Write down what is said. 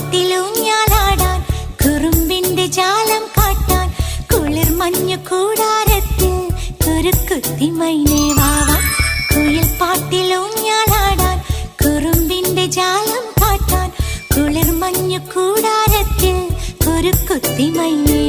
പാട്ടിലൂഞ്ഞാലാടാൻ കുറുമ്പിന്റെ ജാലം കാട്ടാൻ കുളിർ മഞ്ഞു കൂടാരത്തിൽ കുരുക്കുത്തി മൈനേ വാവാ. കുയിൽ പാട്ടിലൂഞ്ഞാലാടാൻ കുറുമ്പിന്റെ ജാലം കാട്ടാൻ കുളിർ മഞ്ഞു കൂടാരത്തിൽ കുരുക്കുത്തി മൈനേ